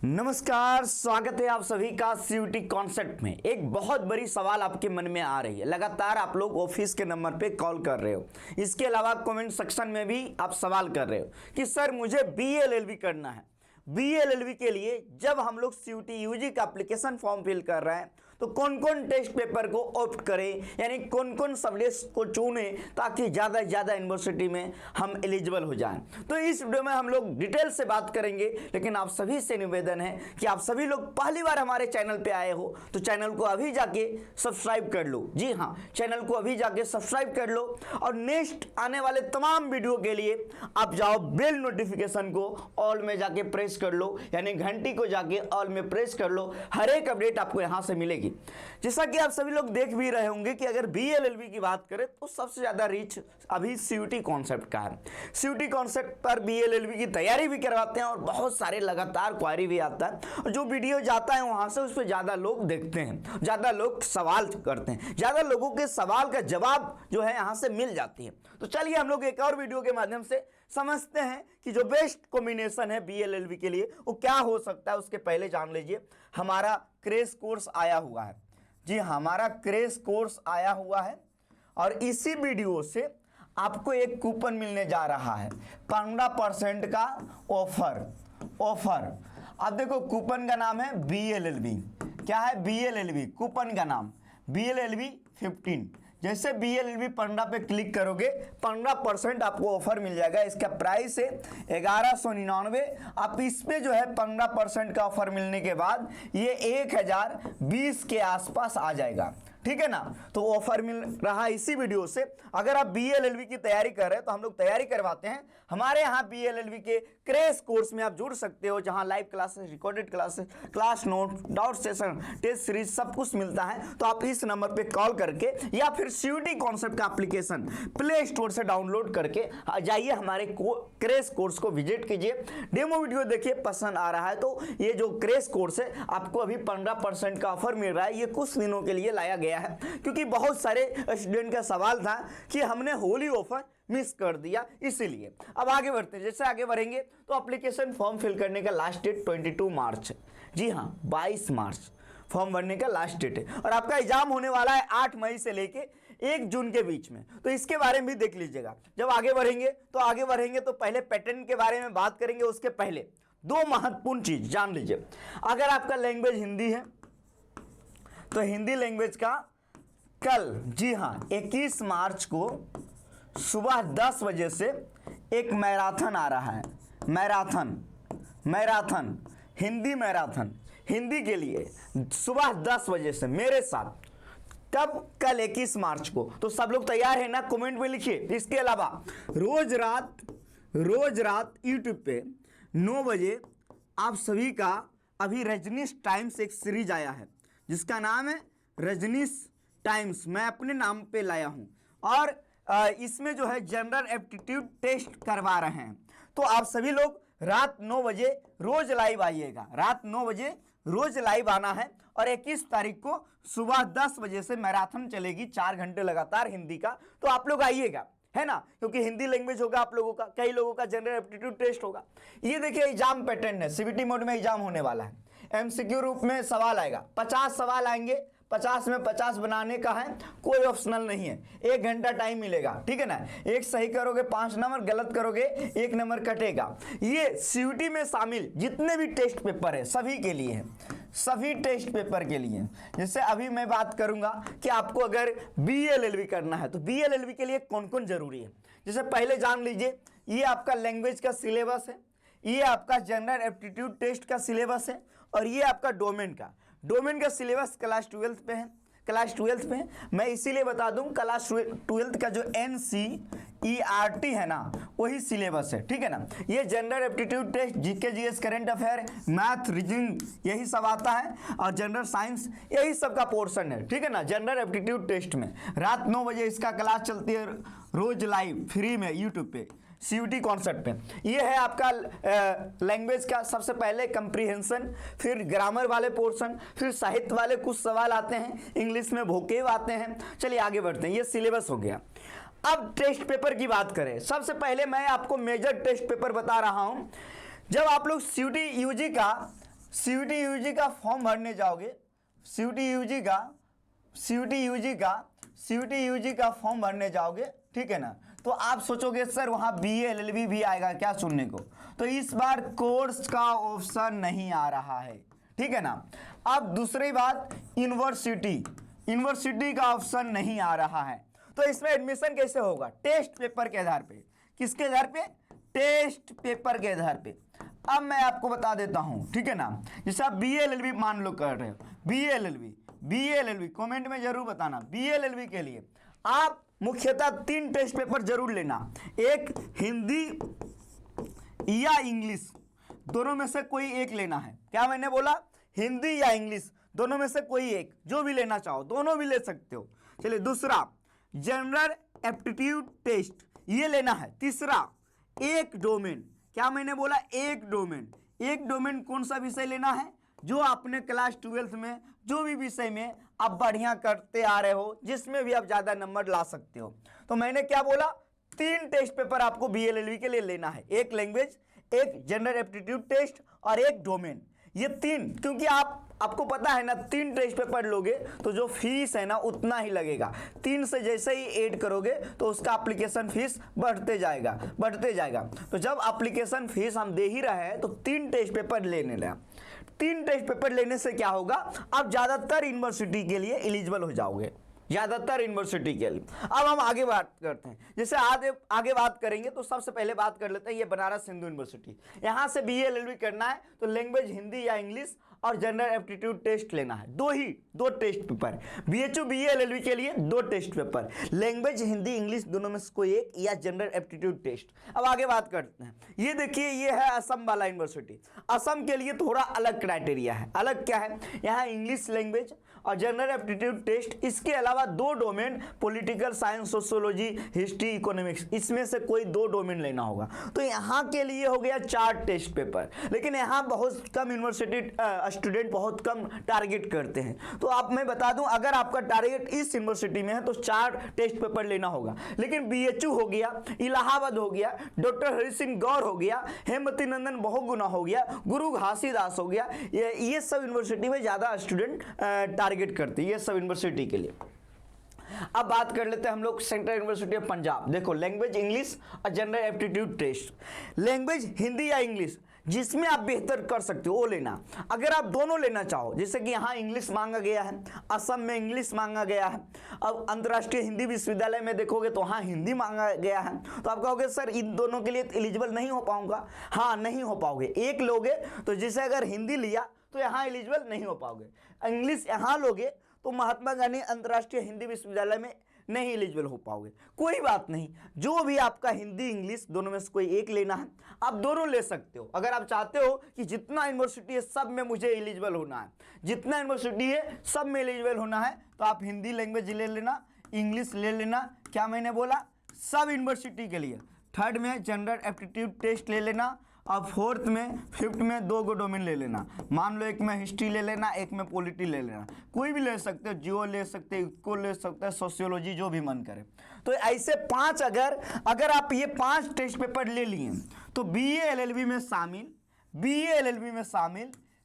नमस्कार, स्वागत है आप सभी का सीयूटी कॉन्सेप्ट में। एक बहुत बड़ी सवाल आपके मन में आ रही है, लगातार आप लोग ऑफिस के नंबर पे कॉल कर रहे हो, इसके अलावा कमेंट सेक्शन में भी आप सवाल कर रहे हो कि सर मुझे बीएलएलबी करना है। बीएलएलबी के लिए जब हम लोग सीयूटी यूजी का एप्लीकेशन फॉर्म फिल कर रहे हैं तो कौन कौन टेस्ट पेपर को ऑप्ट करें, यानी कौन कौन सब्जेक्ट को चुने ताकि ज़्यादा से ज़्यादा यूनिवर्सिटी में हम एलिजिबल हो जाएं। तो इस वीडियो में हम लोग डिटेल से बात करेंगे, लेकिन आप सभी से निवेदन है कि आप सभी लोग पहली बार हमारे चैनल पे आए हो तो चैनल को अभी जाके सब्सक्राइब कर लो। जी हाँ, चैनल को अभी जाके सब्सक्राइब कर लो और नेक्स्ट आने वाले तमाम वीडियो के लिए आप जाओ बेल नोटिफिकेशन को ऑल में जाके प्रेस कर लो, यानी घंटी को जाके ऑल में प्रेस कर लो। हर एक अपडेट आपको यहाँ से मिलेगी। जैसा कि आप सभी लोग देख भी रहे होंगे कि अगर बीएलएलबी की बात करें तो सबसे ज्यादा रीच अभी सीयूटी कॉन्सेप्ट का है। सीयूटी कॉन्सेप्ट पर बीएलएलबी की तैयारी भी करवाते हैं और बहुत सारे लगातार क्वारी भी आता है, और जो वीडियो जाता है वहां से उस पर ज्यादा लोग देखते हैं, ज्यादा लोग सवाल करते हैं, ज्यादा लोगों के सवाल का जवाब जो है यहां से मिल जाती है। तो चलिए हम लोग एक और वीडियो के माध्यम से समझते हैं कि जो बेस्ट कॉम्बिनेशन है बीएलएलबी के लिए वो क्या हो सकता है। उसके पहले जान लीजिए हमारा क्रैश कोर्स आया हुआ है। जी हाँ, हमारा क्रैश कोर्स आया हुआ है और इसी वीडियो से आपको एक कूपन मिलने जा रहा है, 15% का ऑफर। अब देखो कूपन का नाम है बीएलएलबी। क्या है? बीएलएलबी। कूपन का नाम बीएलएलबी 15। जैसे बीएलएलबी 15 पे क्लिक करोगे 15% आपको ऑफर मिल जाएगा। इसका प्राइस है 1199। आप इस पे जो है 15% का ऑफर मिलने के बाद ये 1020 के आसपास आ जाएगा, ठीक है ना। तो ऑफर मिल रहा है इसी वीडियो से। अगर आप बीएलएलबी की तैयारी कर रहे हैं तो हम लोग तैयारी करवाते हैं। हमारे यहाँ बीएलएलबी के क्रैश कोर्स में आप जुड़ सकते हो, जहां live classes, recorded classes, class note, doubt session, test series सब कुछ मिलता है। तो आप इस नंबर पे कॉल करके या फिर सीयूटी कॉन्सेप्ट का एप्लीकेशन प्ले स्टोर से डाउनलोड करके जाइए, हमारे क्रैश कोर्स को विजिट कीजिए, डेमो वीडियो देखिए। पसंद आ रहा है तो ये जो क्रैश कोर्स है आपको अभी 15% का ऑफर मिल रहा है। ये कुछ दिनों के लिए लाया गया है क्योंकि बहुत सारे स्टूडेंट का सवाल था कि हमने होली ऑफर मिस कर दिया, इसीलिए। अब आगे बढ़ते हैं। जैसे आगे बढ़ेंगे तो एप्लीकेशन फॉर्म फिल करने का लास्ट डेट 22 मार्च है। जी हाँ, 22 मार्च फॉर्म भरने का लास्ट डेट है और आपका एग्जाम होने वाला है 8 मई से लेके 1 जून के बीच में। तो इसके बारे में भी देख लीजिएगा। जब आगे बढ़ेंगे तो पहले पैटर्न के बारे में बात करेंगे। उसके पहले दो महत्वपूर्ण चीज जान लीजिए। अगर आपका लैंग्वेज हिंदी है तो हिंदी लैंग्वेज का कल, जी हाँ, 21 मार्च को सुबह 10 बजे से एक मैराथन आ रहा है। मैराथन हिंदी मैराथन, हिंदी के लिए सुबह 10 बजे से मेरे साथ, तब कल 21 मार्च को। तो सब लोग तैयार है ना? कमेंट में लिखिए। इसके अलावा रोज रात यूट्यूब पे 9 बजे आप सभी का अभी रजनीश टाइम्स एक सीरीज आया है जिसका नाम है रजनीश टाइम्स, मैं अपने नाम पे लाया हूं और इसमें जो है जनरल एप्टीट्यूड टेस्ट करवा रहे हैं। तो आप सभी लोग रात 9 बजे रोज लाइव आइएगा। रात 9 बजे रोज लाइव आना है और 21 तारीख को सुबह 10 बजे से मैराथन चलेगी, 4 घंटे लगातार हिंदी का। तो आप लोग आइएगा, है ना, क्योंकि हिंदी लैंग्वेज होगा आप लोगों का, कई लोगों का जनरल एप्टीट्यूड टेस्ट होगा। ये देखिए एग्जाम पैटर्न है, सीबीटी मोड में एग्जाम होने वाला है। एमसीक्यू रूप में सवाल आएगा, 50 सवाल आएंगे, 50 में 50 बनाने का है, कोई ऑप्शनल नहीं है। 1 घंटा टाइम मिलेगा, ठीक है ना। एक सही करोगे 5 नंबर, गलत करोगे 1 नंबर कटेगा। ये सीयूटी में शामिल जितने भी टेस्ट पेपर है सभी के लिए है, सभी टेस्ट पेपर के लिए। जैसे अभी मैं बात करूंगा कि आपको अगर बीएलएलबी करना है तो बीएलएलबी के लिए कौन कौन जरूरी है। जैसे पहले जान लीजिए, ये आपका लैंग्वेज का सिलेबस है, ये आपका जनरल एप्टीट्यूड टेस्ट का सिलेबस है और ये आपका डोमेन का सिलेबस क्लास 12th पे है। क्लास 12th में मैं इसीलिए बता दूं, क्लास 12th का जो NCERT है ना वही सिलेबस है, ठीक है ना। ये general aptitude test, GK GS, current affair, math, reasoning यही सब आता है और जनरल साइंस यही सब का पोर्शन है, ठीक है ना। जनरल एप्टीट्यूड टेस्ट में रात 9 बजे इसका क्लास चलती है रोज लाइव फ्री में यूट्यूब पे सीयूटी कॉन्सेप्ट पे। ये है आपका लैंग्वेज का सबसे पहले कंप्रीहेंशन, फिर ग्रामर वाले पोर्शन, फिर साहित्य वाले कुछ सवाल आते हैं, इंग्लिश में वोकेब आते हैं। चलिए आगे बढ़ते हैं, ये सिलेबस हो गया। अब टेस्ट पेपर की बात करें, सबसे पहले मैं आपको मेजर टेस्ट पेपर बता रहा हूं। जब आप लोग सीयूटी यूजी का सीयूटी यूजी का फॉर्म भरने जाओगे, सीयूटी यूजी का फॉर्म भरने जाओगे, ठीक है ना, तो आप सोचोगे सर वहाँ BA LLB भी आएगा क्या सुनने को, तो इस बार कोर्स का ऑप्शन नहीं आ रहा है, ठीक है ना। अब दूसरी बात, यूनिवर्सिटी का ऑप्शन नहीं आ रहा है, तो इसमें एडमिशन कैसे होगा, टेस्ट पेपर के आधार पे। किसके आधार पे, टेस्ट पेपर के आधार पे। अब मैं आपको बता देता हूं, ठीक है ना, जैसे आप BA LLB मान लो कर रहे हो, BA LLB कमेंट में जरूर बताना। BA LLB के लिए आप मुख्यतः 3 टेस्ट पेपर जरूर लेना, एक हिंदी या इंग्लिश, दोनों में से कोई एक लेना है। क्या मैंने बोला, हिंदी या इंग्लिश, दोनों में से कोई एक, जो भी लेना चाहो दोनों भी ले सकते हो। चलिए, दूसरा जनरल एप्टीट्यूड टेस्ट, ये लेना है। तीसरा एक डोमेन, क्या मैंने बोला, एक डोमेन कौन सा विषय लेना है, जो आपने क्लास 12th में जो भी विषय में आप बढ़िया करते आ रहे हो, जिसमें भी आप ज्यादा नंबर ला सकते हो। तो मैंने क्या बोला, 3 टेस्ट पेपर आपको BA LLB के लिए लेना है, एक लैंग्वेज, एक जनरल एप्टीट्यूड टेस्ट और एक डोमेन। ये 3, क्योंकि आपको पता है ना, 3 टेस्ट पेपर लोगे तो जो फीस है ना उतना ही लगेगा। 3 से जैसे ही ऐड करोगे तो उसका एप्लीकेशन फीस बढ़ते जाएगा। तो जब एप्लीकेशन फीस हम दे ही रहे हैं तो 3 टेस्ट पेपर लेने लगा। 3 टेस्ट पेपर लेने से क्या होगा, आप ज्यादातर यूनिवर्सिटी के लिए एलिजिबल हो जाओगे, ज्यादातर यूनिवर्सिटी के लिए। अब हम आगे बात करते हैं, जैसे आगे बात करेंगे तो सबसे पहले बात कर लेते हैं ये बनारस हिंदू यूनिवर्सिटी। यहां से BA LLB करना है तो लैंग्वेज हिंदी या इंग्लिश और जनरल एप्टीट्यूड टेस्ट लेना है, दो test paper. BHU BA LLB के लिए 2 test paper, language Hindi English दोनों में से कोई एक, या जनरल एप्टीट्यूड टेस्ट। अब आगे बात करते हैं, ये देखिए ये है असम वाला यूनिवर्सिटी। असम के लिए थोड़ा अलग क्राइटेरिया है। अलग क्या है, यहाँ इंग्लिश लैंग्वेज और जनरल एप्टीट्यूड टेस्ट, इसके अलावा 2 domain, political science, sociology, history, economics, इसमें से कोई 2 डोमेन लेना होगा। तो यहाँ के लिए हो गया 4 टेस्ट पेपर, लेकिन यहाँ बहुत कम यूनिवर्सिटी स्टूडेंट बहुत कम टारगेट करते हैं। तो आप मैं बता दूं, अगर आपका टारगेट इस यूनिवर्सिटी में है तो 4 टेस्ट पेपर लेना होगा। लेकिन BHU हो गया, इलाहाबाद हो गया, डॉक्टर हरि सिंह गौर हो गया, हेमवती नंदन बहुगुणा हो गया, गुरु घासीदास हो गया, ये सब यूनिवर्सिटी में ज्यादा स्टूडेंट टारगेट करते हैं, ये सब यूनिवर्सिटी के लिए। अब बात कर लेते हैं हम लोग सेंट्रल यूनिवर्सिटी ऑफ पंजाब। देखो, लैंग्वेज इंग्लिश और general aptitude test, language Hindi या इंग्लिश, जिसमें आप बेहतर कर सकते हो वो लेना। अगर आप दोनों लेना चाहो, जैसे कि यहाँ इंग्लिश मांगा गया है, असम में इंग्लिश मांगा गया है, अब अंतर्राष्ट्रीय हिंदी विश्वविद्यालय में देखोगे तो वहाँ हिंदी मांगा गया है, तो आप कहोगे सर इन दोनों के लिए एलिजिबल नहीं हो पाऊंगा। हाँ, नहीं हो पाओगे। एक लोगे तो जैसे अगर हिंदी लिया तो यहाँ एलिजिबल नहीं हो पाओगे, इंग्लिश यहाँ लोगे तो महात्मा गांधी अंतर्राष्ट्रीय हिंदी विश्वविद्यालय में नहीं एलिजिबल हो पाओगे। कोई बात नहीं, जो भी आपका हिंदी इंग्लिश दोनों में से कोई एक लेना है, आप दोनों ले सकते हो। अगर आप चाहते हो कि जितना यूनिवर्सिटी है सब में मुझे एलिजिबल होना है, जितना यूनिवर्सिटी है सब में एलिजिबल होना है, तो आप हिंदी लैंग्वेज ले लेना, इंग्लिश ले लेना। क्या मैंने बोला, सब यूनिवर्सिटी के लिए। 3rd में जनरल एप्टीट्यूड टेस्ट ले लेना, और 4th में 5th में 2 डोमेन ले लेना। मान लो एक में हिस्ट्री ले लेना, एक में पॉलिटी ले लेना, कोई भी ले सकते हो, जियो ले सकते हो, इको ले सकते हो, सोशियोलॉजी, जो भी मन करे। तो ऐसे 5 अगर आप ये 5 टेस्ट पेपर ले लिए तो BA LLB में शामिल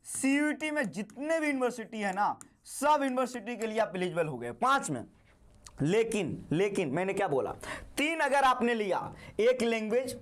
CUET में जितने भी यूनिवर्सिटी है ना, सब यूनिवर्सिटी के लिए आप एलिजिबल हो गए 5 में। लेकिन मैंने क्या बोला, 3 अगर आपने लिया, एक लैंग्वेज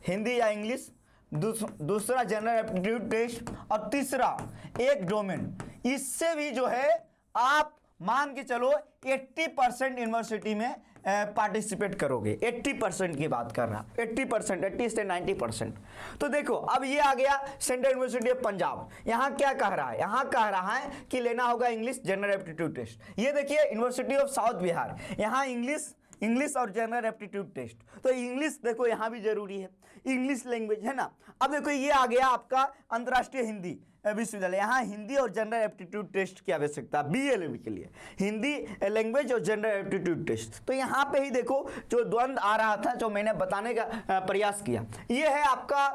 हिंदी या इंग्लिश, दूसरा जनरल एप्टीट्यूड टेस्ट और तीसरा एक डोमेन, इससे भी जो है आप मान के चलो 80% यूनिवर्सिटी में पार्टिसिपेट करोगे। 80% की बात कर रहा, 80%, 80 से 90%। तो देखो, अब ये आ गया सेंट्रल यूनिवर्सिटी ऑफ पंजाब। यहाँ क्या कह रहा है, यहाँ कह रहा है कि लेना होगा इंग्लिश जनरल एप्टीट्यूड टेस्ट। ये देखिए यूनिवर्सिटी ऑफ साउथ बिहार, यहाँ इंग्लिश और जनरल एप्टीट्यूड टेस्ट। तो इंग्लिश देखो यहाँ भी जरूरी है, इंग्लिश लैंग्वेज है ना। अब देखो ये आ गया आपका अंतर्राष्ट्रीय हिंदी विश्वविद्यालय, यहाँ हिंदी और जनरल एप्टीट्यूड टेस्ट की आवश्यकता BA LLB के लिए, हिंदी लैंग्वेज और जनरल एप्टीट्यूड टेस्ट। तो यहाँ पे ही देखो जो द्वंद्व आ रहा था, जो मैंने बताने का प्रयास किया, ये है आपका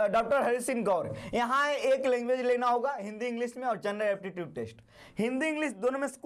डॉक्टर हरि सिंह गौर। यहाँ एक लैंग्वेज लेना होगा हिंदी इंग्लिश में, और general aptitude test Hindi English दोनों में से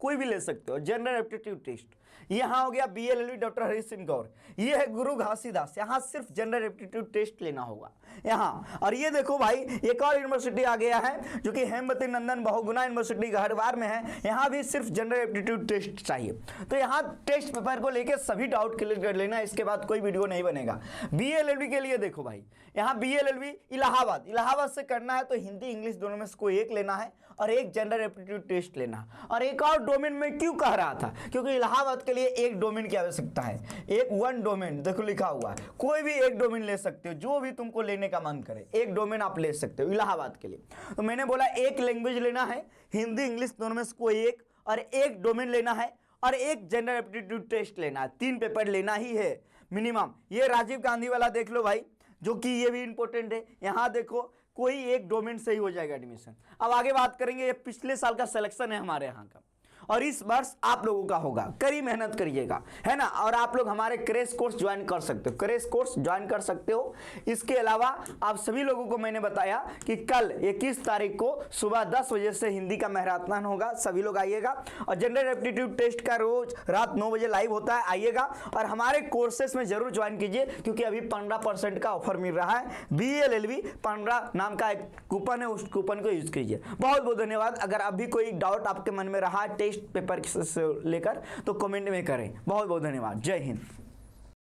कोई भी ले सकते हो, जनरल एप्टीट्यूड टेस्ट। यहाँ हो गया BLLB डॉक्टर हरीश सिंह गौर, ये है गुरु घासीदास, यहाँ सिर्फ जनरल एप्टीट्यूड टेस्ट लेना होगा यहाँ। और ये देखो भाई एक और यूनिवर्सिटी आ गया है जो कि हेमवती नंदन बहुगुणा यूनिवर्सिटी हरिद्वार में है, यहाँ भी सिर्फ जनरल एप्टीट्यूड टेस्ट चाहिए। तो यहाँ टेस्ट पेपर को लेकर सभी डाउट क्लियर कर लेना, इसके बाद कोई वीडियो नहीं बनेगा। BLLB के लिए देखो भाई, यहाँ BLLB इलाहाबाद से करना है तो हिंदी इंग्लिश दोनों में से कोई एक लेना है और एक जनरल एप्टीट्यूड टेस्ट लेना। और एक और डोमेन में क्यों कह रहा था, क्योंकि इलाहाबाद के लिए एक डोमेन की आवश्यकता है, एक वन डोमेन देखो लिखा हुआ है, कोई भी एक डोमेन ले सकते हो, जो भी तुमको लेने का मन करे एक डोमेन आप ले सकते हो इलाहाबाद के लिए। तो मैंने बोला एक लैंग्वेज लेना है, हिंदी इंग्लिश दोनों में से कोई एक, और एक डोमेन लेना है और एक जनरल एप्टीट्यूड टेस्ट लेना है। 3 पेपर लेना ही है मिनिमम। ये राजीव गांधी वाला देख लो भाई, जो कि ये भी इंपॉर्टेंट है। यहाँ देखो कोई एक डोमेन से ही हो जाएगा एडमिशन। अब आगे बात करेंगे, ये पिछले साल का सिलेक्शन है हमारे यहाँ का और इस वर्ष आप लोगों का होगा, कड़ी मेहनत करिएगा, है ना। और आप लोग हमारे क्रैश कोर्स ज्वाइन कर सकते हो, क्रैश कोर्स ज्वाइन कर सकते हो। इसके अलावा आप सभी लोगों को मैंने बताया कि कल 21 तारीख को सुबह 10 बजे से हिंदी का मैराथन होगा, सभी लोग आइएगा। और जनरल एप्टीट्यूड टेस्ट का रोज रात 9 बजे लाइव होता है, आइएगा और हमारे कोर्सेस में जरूर ज्वाइन कीजिए, क्योंकि अभी 15% का ऑफर मिल रहा है। BLLB 15 नाम का एक कूपन है, उस कूपन को यूज कीजिए। बहुत बहुत धन्यवाद। अगर अभी कोई डाउट आपके मन में रहा टेस्ट पेपर से लेकर तो कमेंट में करें। बहुत बहुत धन्यवाद। जय हिंद।